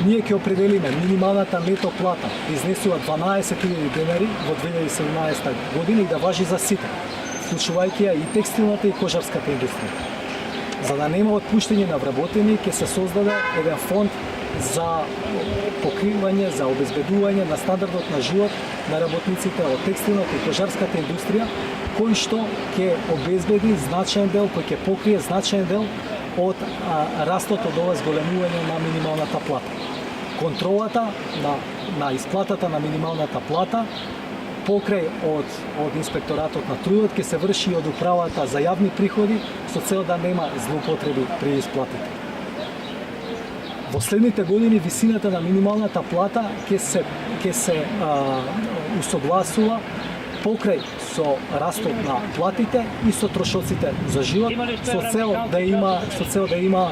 ние ќе определиме минималната нето плата да изнесува 12.000 денари во 2017 година и да важи за сите, вклучувајќи ја и текстилната и кожарската индустрија. За да нема отпуштање на вработени, ќе се создаде еден фонд за покривање, за обезбедување на стандардот на живот на работниците од текстилната и кожарската индустрија, кој што ќе обезбеди значаен дел, кој ќе покрие значаен дел од растот од ова зголемување на минималната плата. Контролата на исплатата на минималната плата покрај од инспекторатот на трудот ќе се врши и од управата за јавни приходи со цел да нема злоупотреби при исплатите. Во следните години висината на минималната плата ќе се усогласува покрај со растот на платите и со трошоците за живот, со цел да има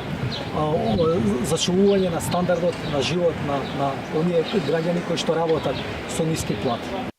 зачувување на стандардот на живот на оние граѓани кои што работат со ниски плати.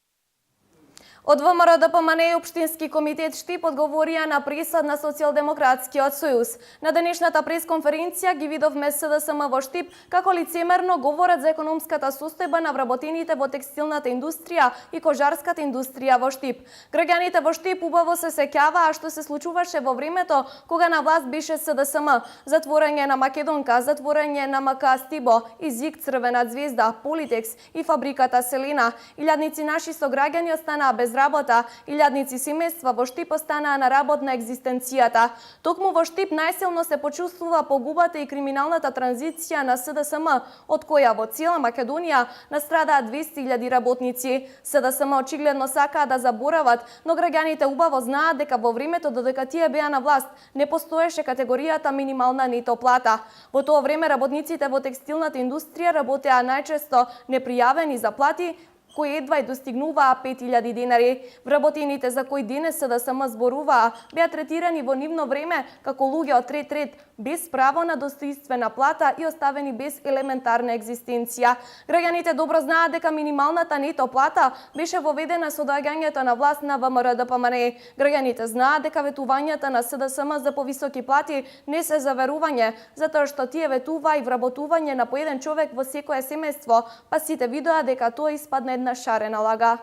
Од ВМРО ДПМН и Општински комитет Штип одговорија на пресад на Социјалдемократскиот сојуз. На денешната пресконференција ги видовме СДСМ во Штип како лицемерно говорат за економската состојба на вработените во текстилната индустрија и кожарската индустрија во Штип. Граѓаните во Штип убаво се сеќаваа што се случуваше во времето кога на власт беше СДСМ. Затворање на Македонка, затворање на МК Стибо, Изик, Црвена звезда, Политекс и фабриката Селена. Илјадници наши сограѓани останаа без работа, илјадници семејства во Штип останаа на работ на екзистенцијата. Токму во Штип најсилно се почувствува погубата и криминалната транзиција на СДСМ, од која во цела Македонија настрадаат 200.000 работници. СДСМ очигледно сакаа да заборават, но граѓаните убаво знаат дека во времето додека тие беа на власт не постоеше категоријата минимална нето плата. Во тоа време работниците во текстилната индустрија работеа најчесто непријавени заплати, кои едва и достигнуваа 5.000 денари. Вработените за кои денес СДСМ зборуваа беа третирани во нивно време како луѓе од трет ред, без право на достоинствена плата и оставени без елементарна екзистенција. Граѓаните добро знаат дека минималната нето плата беше воведена со доаѓањето на власт на ВМРО ДПМН. Граѓаните знаат дека ветувањата на СДСМ за повисоки плати не се заверување, затоа што тие ветува и вработување на по еден човек во секое семејство, па сите видоа дека тоа испадна една шарена лага.